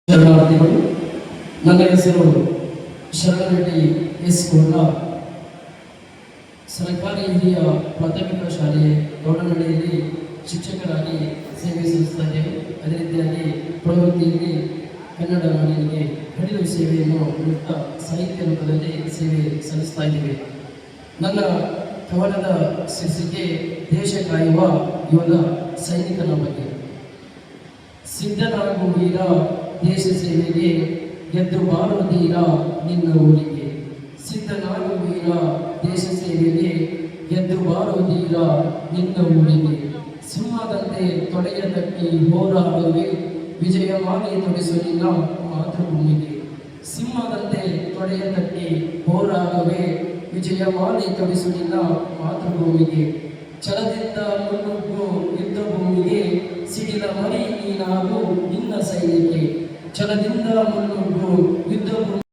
ಶರಣಾರ್ಥಿಗಳು. ನನ್ನ ಹೆಸರು ಶರಣರೆಡ್ಡಿ ಎಸ್ ಗೌಡ. ಸರ್ಕಾರಿ ಹಿರಿಯ ಪ್ರಾಥಮಿಕ ಶಾಲೆ ಗೌಡನಹಳ್ಳಿಯಲ್ಲಿ ಶಿಕ್ಷಕರಾಗಿ ಸೇವೆ ಸಲ್ಲಿಸ್ತಾ ಇದ್ದೇವೆ. ಅದೇ ರೀತಿಯಾಗಿ ಪ್ರವೃತ್ತಿಯಲ್ಲಿ ಕನ್ನಡ ನಾಡಿಗೆ ಕಡಿಮೆ ಸೇವೆಯನ್ನು ನೀಡುತ್ತಾ ಸಾಹಿತ್ಯ ರೂಪದಲ್ಲಿ ಸೇವೆ ಸಲ್ಲಿಸ್ತಾ ಇದ್ದೇವೆ. ನನ್ನ ಕವನದ ಶೀರ್ಷಿಕೆ ದೇಶ ಕಾಯುವ ಯೋಧ ಸೈನಿಕನ ಬಗ್ಗೆ. ಸಿದ್ಧನಾಗು ವೀರ ದೇಶ ಸೇವೆಗೆ, ಗೆದ್ದು ಬಾರೋ ಧೀರ ನಿನ್ನ ಊರಿಗೆ. ಸಿದ್ಧನಾಗು ವೀರ ದೇಶ ಸೇವೆಗೆ, ಗೆದ್ದು ಬಾರೋ ಧೀರ ನಿನ್ನ ಊರಿಗೆ. ಸಿಂಹದಂತೆ ತೊಡೆಯ ತಟ್ಟಿ ಹೋರಾಡುವೆ, ವಿಜಯ ಮಾಲೆ ತೊಡಿಸು ನಿನ್ನ ಮಾತೃಭೂಮಿಗೆ. ಸಿಂಹದಂತೆ ತೊಡೆಯ ತಟ್ಟಿ ಹೋರಾಡುವೆ, ವಿಜಯ ಮಾಲೆ ತೊಡಿಸು ನಿನ್ನ ಮಾತೃಭೂಮಿಗೆ. ಛಲದಿಂದ ಮುನ್ನುಗ್ಗು ಯುದ್ಧ ಭೂಮಿಗೆ, ಸಿಡಿಲ ಮರಿ ನೀನಾಗು ನಿನ್ನ ಸೈನಿಕೆ. ಛಲದಿಂದ ಮುನ್ನುಗ್ಗು